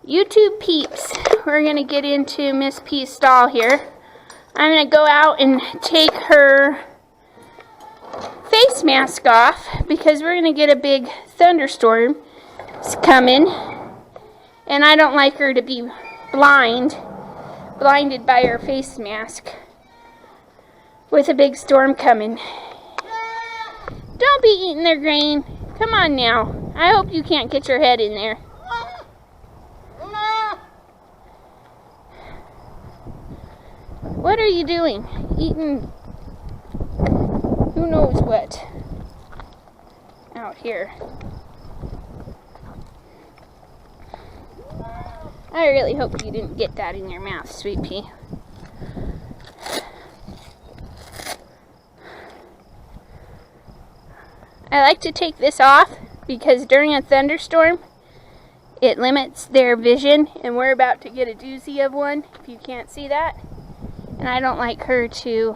YouTube peeps, we're going to get into Miss P's stall here. I'm going to go out and take her face mask off because we're going to get a big thunderstorm coming. And I don't like her to be blinded by her face mask with a big storm coming. Don't be eating their grain. Come on now. I hope you can't get your head in there. What are you doing? Eating who knows what out here. I really hope you didn't get that in your mouth, Sweet Pea. I like to take this off because during a thunderstorm, it limits their vision, and we're about to get a doozy of one, if you can't see that. And I don't like her to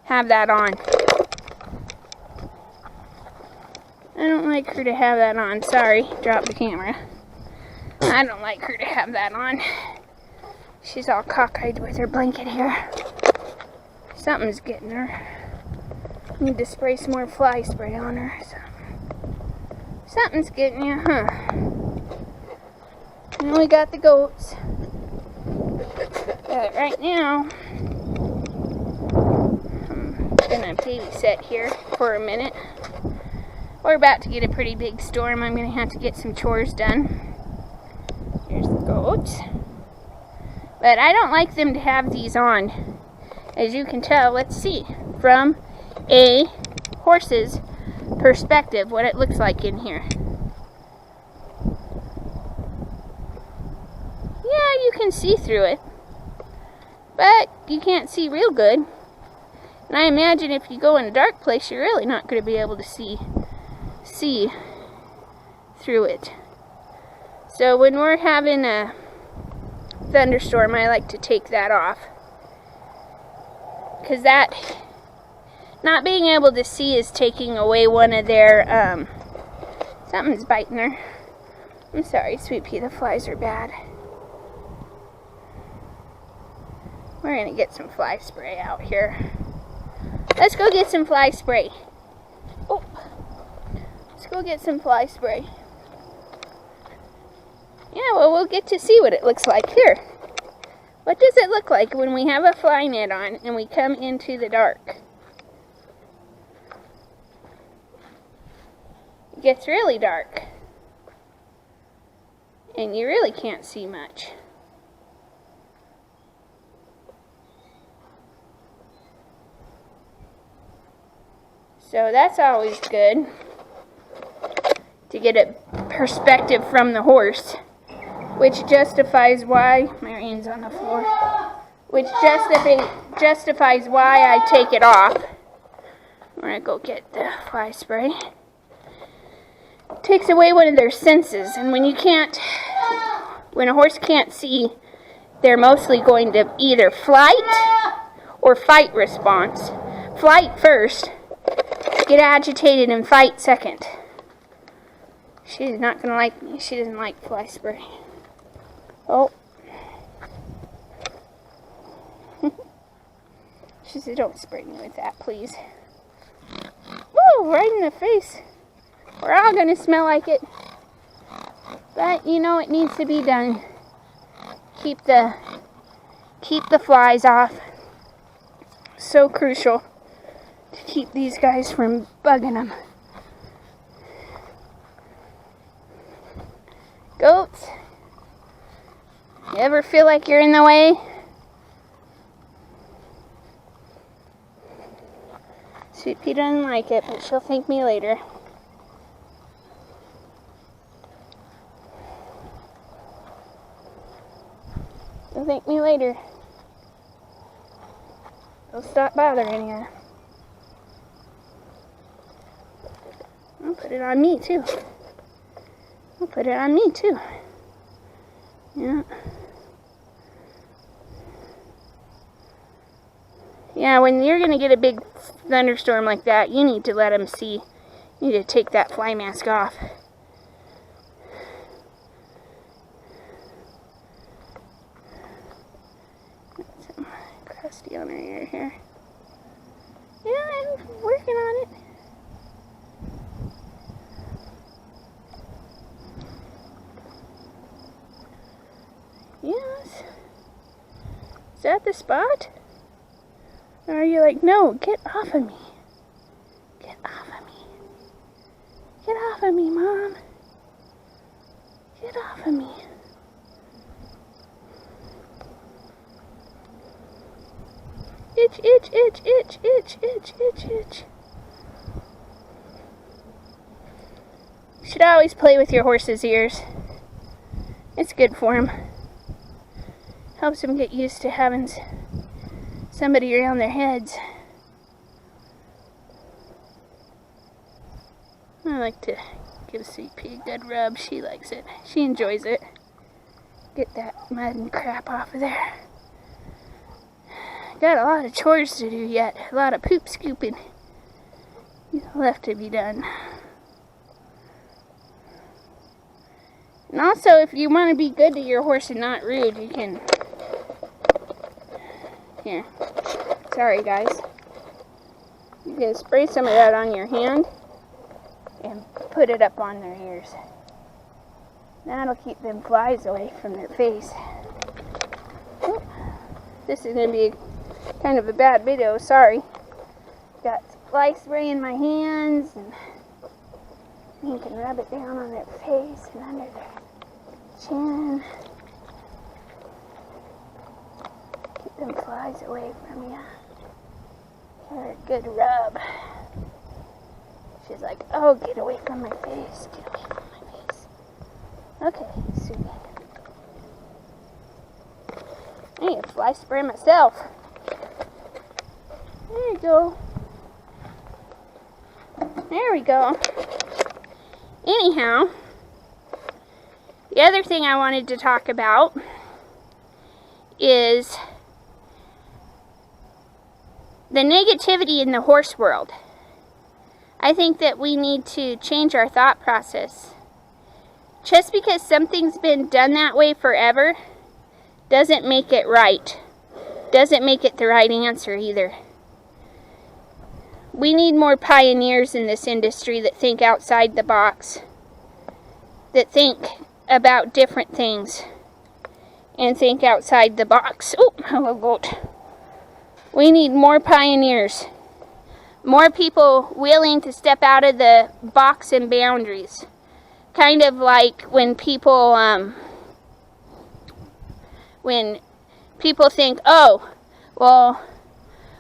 have that on. I don't like her to have that on. Sorry, dropped the camera. I don't like her to have that on. She's all cockeyed with her blanket here. Something's getting her. Need to spray some more fly spray on her. Something's getting you, huh? And we got the goats. But right now, I'm gonna babysit here for a minute. We're about to get a pretty big storm. I'm gonna have to get some chores done. Here's the goats. But I don't like them to have these on. As you can tell, let's see, from a horse's perspective, what it looks like in here. Yeah, you can see through it, but you can't see real good. And I imagine if you go in a dark place, you're really not going to be able to see through it. So when we're having a thunderstorm, I like to take that off, because that not being able to see is taking away one of their something's biting her. I'm sorry, Sweet Pea, the flies are bad. We're gonna get some fly spray out here. Let's go get some fly spray. Oh, let's go get some fly spray. Yeah, well, we'll get to see what it looks like here. What does it look like when we have a fly net on and we come into the dark? It gets really dark, and you really can't see much. So that's always good to get a perspective from the horse, which justifies why my reins on the floor, which justifies why I take it off. We're gonna go get the fly spray. Takes away one of their senses, and when a horse can't see, they're mostly going to either flight or fight response. Flight first, get agitated, and fight second. She's not gonna like me. She doesn't like fly spray. Oh. She said, don't spray me with that, please. Woo, right in the face. We're all gonna smell like it. But you know, it needs to be done. Keep the flies off. So crucial to keep these guys from bugging them. Goats, you ever feel like you're in the way? Sweet Pea doesn't like it, but she'll thank me later. She'll thank me later. She'll stop bothering her. I'll put it on me too. I'll put it on me too. Yeah. Yeah, when you're going to get a big thunderstorm like that, you need to let them see. You need to take that fly mask off. dusty on her ear here. Yeah, I'm working on it. Yes. Is that the spot? Or are you like, no, get off of me. Get off of me. Get off of me, Mom. Get off of me. Itch, itch, itch, itch, itch, itch, itch, itch. You should always play with your horse's ears. It's good for them. Helps them get used to having somebody around their heads. I like to give Sweet Pea a good rub. She likes it. She enjoys it. Get that mud and crap off of there. Got a lot of chores to do yet. A lot of poop scooping left to be done. And also, if you want to be good to your horse and not rude, you can... Here. Sorry, guys. You can spray some of that on your hand and put it up on their ears. That'll keep them flies away from their face. Oop. This is going to be kind of a bad video, sorry. Got fly spray in my hands, and you can rub it down on their face and under their chin. Keep them flies away from you. Give her a good rub. She's like, oh, get away from my face. Get away from my face. Okay, sweet. I need to fly spray myself. There you go. There we go. Anyhow, the other thing I wanted to talk about is the negativity in the horse world. I think that we need to change our thought process. Just because something's been done that way forever doesn't make it right. Doesn't make it the right answer either. We need more pioneers in this industry that think outside the box, that think about different things, and think outside the box. Oh, hello, goat. We need more pioneers, more people willing to step out of the box and boundaries. Kind of like when people think, oh, well,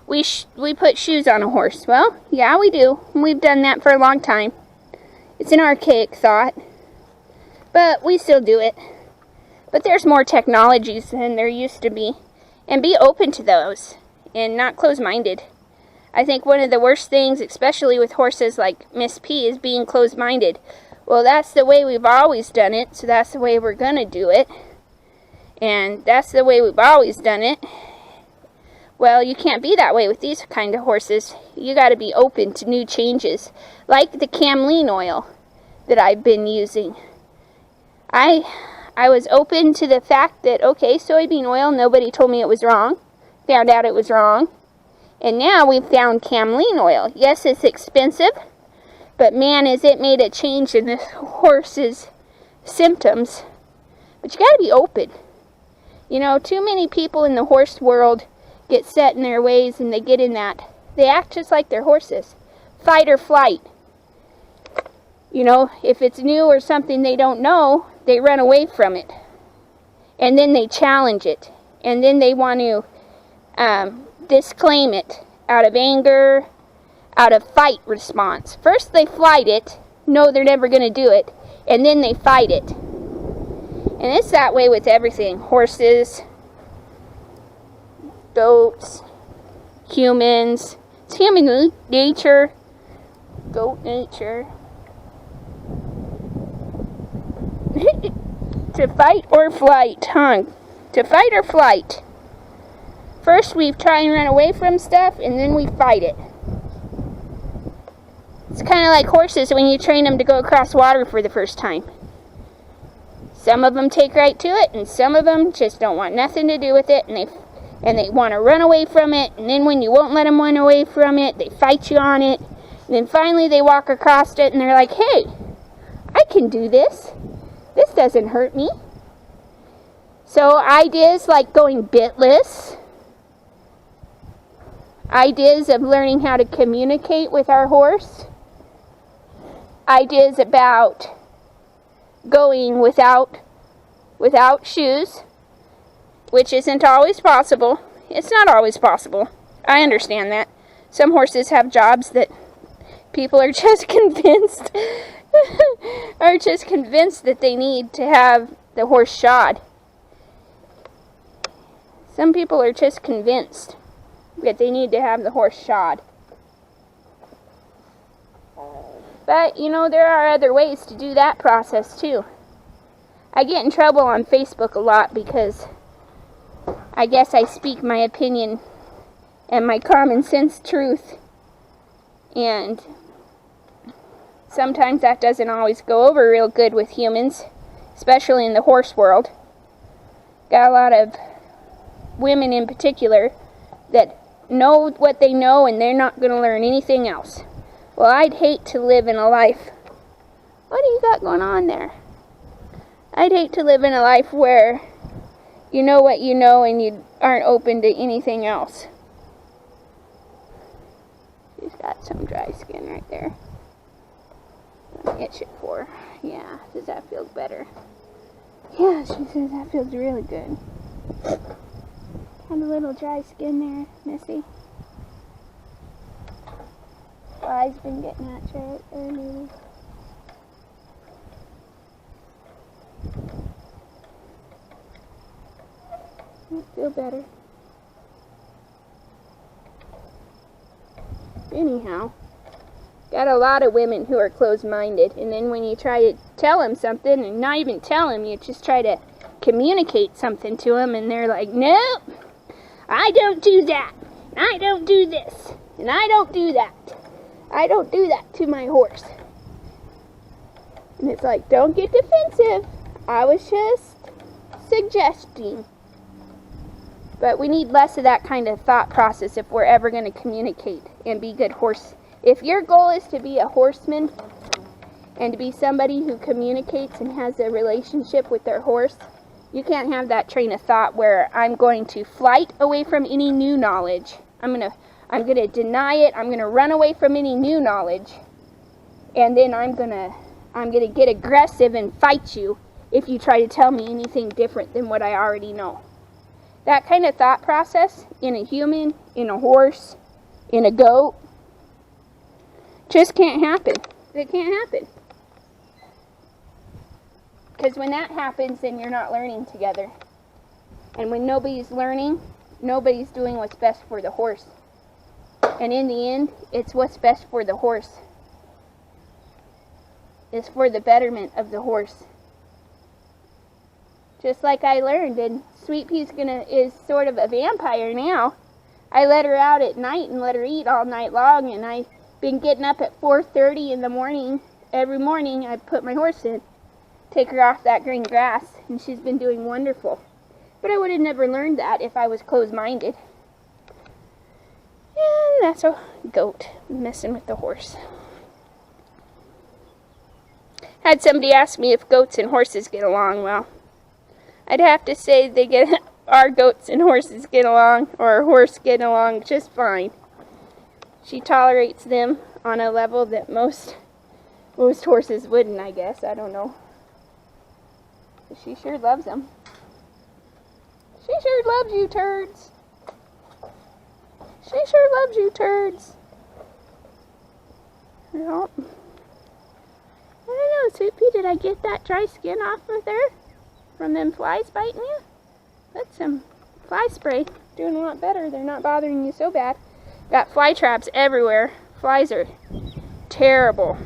we put shoes on a horse. Well, yeah, we do. We've done that for a long time. It's an archaic thought, but we still do it. But there's more technologies than there used to be, and be open to those and not closed-minded. I think one of the worst things, especially with horses like Miss P, is being closed-minded. Well, that's the way we've always done it, so that's the way we're going to do it. And that's the way we've always done it. Well, you can't be that way with these kind of horses. You got to be open to new changes, like the camelina oil that I've been using. I was open to the fact that, okay, soybean oil, nobody told me it was wrong. Found out it was wrong. And now we've found camelina oil. Yes, it's expensive, but man, has it made a change in this horse's symptoms. But you got to be open. You know, too many people in the horse world get set in their ways, and they get in that. They act just like their horses. Fight or flight. You know, if it's new or something they don't know, they run away from it. And then they challenge it. And then they want to disclaim it out of anger, out of fight response. First they flight it, know they're never going to do it, and then they fight it. And it's that way with everything. Horses, goats, humans. It's human nature, goat nature. To fight or flight, huh? To fight or flight. First we try and run away from stuff, and then we fight it. It's kind of like horses when you train them to go across water for the first time. Some of them take right to it, and some of them just don't want nothing to do with it, and they and they want to run away from it, and then when you won't let them run away from it, they fight you on it, and then finally they walk across it, and they're like, hey, I can do this. This doesn't hurt me. So ideas like going bitless, ideas of learning how to communicate with our horse, ideas about going without shoes, which isn't always possible. It's not always possible. I understand that. Some horses have jobs that people are just convinced that they need to have the horse shod. Some people are just convinced that they need to have the horse shod. But, you know, there are other ways to do that process too. I get in trouble on Facebook a lot because I guess I speak my opinion and my common sense truth, and sometimes that doesn't always go over real good with humans, especially in the horse world. Got a lot of women in particular that know what they know and they're not going to learn anything else. Well, I'd hate to live in a life. What do you got going on there? I'd hate to live in a life where you know what you know and you aren't open to anything else. She's got some dry skin right there. Itch it for her. Yeah, does that feel better? Yeah, she says that feels really good. Had a little dry skin there, Missy. Flies been getting at you right there, maybe. Feel better. Anyhow, got a lot of women who are closed-minded, and then when you try to tell them something, and not even tell them, you just try to communicate something to them, and they're like, nope, I don't do that, I don't do this, and I don't do that. I don't do that to my horse. And it's like, don't get defensive. I was just suggesting. But we need less of that kind of thought process if we're ever going to communicate and be good horse. If your goal is to be a horseman and to be somebody who communicates and has a relationship with their horse, you can't have that train of thought where I'm going to flight away from any new knowledge. I'm going to deny it. I'm going to run away from any new knowledge. And then I'm going to get aggressive and fight you if you try to tell me anything different than what I already know. That kind of thought process in a human, in a horse, in a goat, just can't happen. It can't happen. Because when that happens, then you're not learning together. And when nobody's learning, nobody's doing what's best for the horse. And in the end, it's what's best for the horse. It's for the betterment of the horse. Just like I learned, and Sweet Pea's is sort of a vampire now. I let her out at night and let her eat all night long, and I've been getting up at 4:30 in the morning. Every morning I put my horse in, take her off that green grass, and she's been doing wonderful. But I would have never learned that if I was closed-minded. And that's a goat messing with the horse. Had somebody ask me if goats and horses get along. Well, I'd have to say our goats and horses get along, or our horse get along just fine. She tolerates them on a level that most horses wouldn't, I guess. I don't know. But she sure loves them. She sure loves you, turds. She sure loves you, turds. Well, I don't know, Sweet Pea, did I get that dry skin off of there? From them flies biting you? That's some fly spray. Doing a lot better. They're not bothering you so bad. Got fly traps everywhere. Flies are terrible.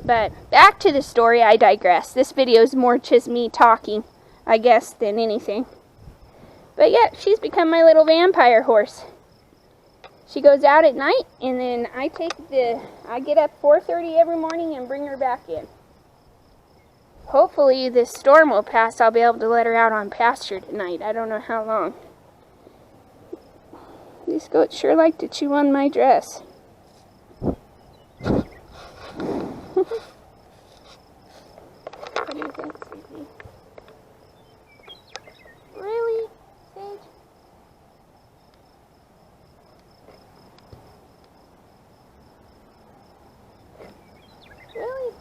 But back to the story, I digress. This video is more just me talking, I guess, than anything. But yeah, she's become my little vampire horse. She goes out at night, and then I get up 4:30 every morning and bring her back in. Hopefully this storm will pass. I'll be able to let her out on pasture tonight. I don't know how long. These goats sure like to chew on my dress. What do you think, Susie? Really, Sage? Really?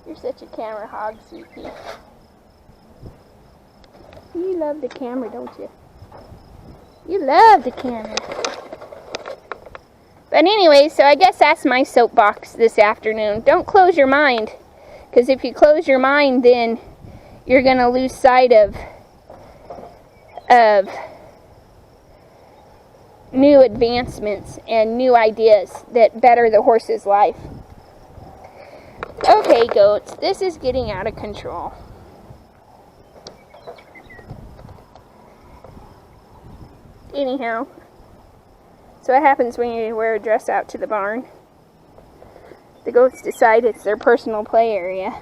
You're such a camera hog, Susie. You love the camera, don't you? You love the camera. But anyway, so I guess that's my soapbox this afternoon. Don't close your mind. Because if you close your mind, then you're going to lose sight of new advancements and new ideas that better the horse's life. Okay, goats, this is getting out of control. Anyhow, so what happens when you wear a dress out to the barn? The goats decide it's their personal play area.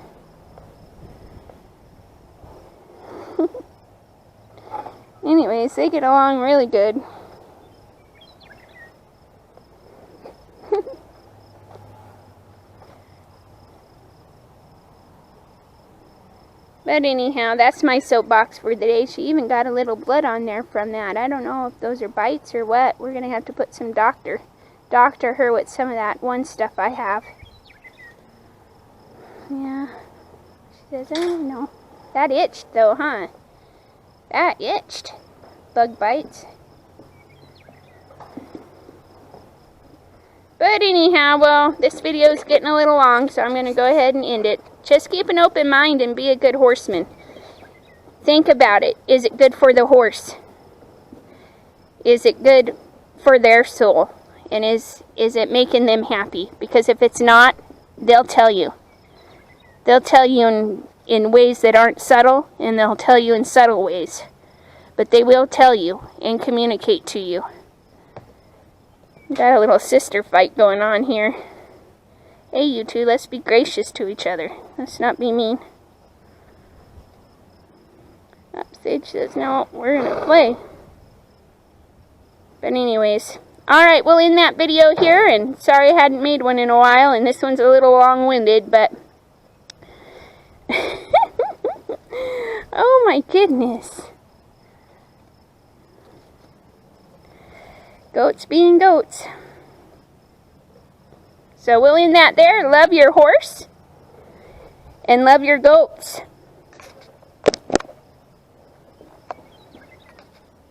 Anyways, they get along really good. But anyhow, that's my soapbox for the day. She even got a little blood on there from that. I don't know if those are bites or what. We're going to have to put some doctor her with some of that one stuff I have. Yeah. She says, I don't know. That itched though, huh? That itched. Bug bites. But anyhow, well, this video is getting a little long, so I'm going to go ahead and end it. Just keep an open mind and be a good horseman. Think about it. Is it good for the horse? Is it good for their soul? And is it making them happy? Because if it's not, they'll tell you. They'll tell you in ways that aren't subtle, and they'll tell you in subtle ways. But they will tell you and communicate to you. Got a little sister fight going on here. Hey, you two, let's be gracious to each other. Let's not be mean. Sage says, no, we're going to play. But anyways, alright, we'll end that video here. And sorry I hadn't made one in a while. And this one's a little long-winded, but... oh my goodness. Goats being goats. So we'll end that there. Love your horse and love your goats.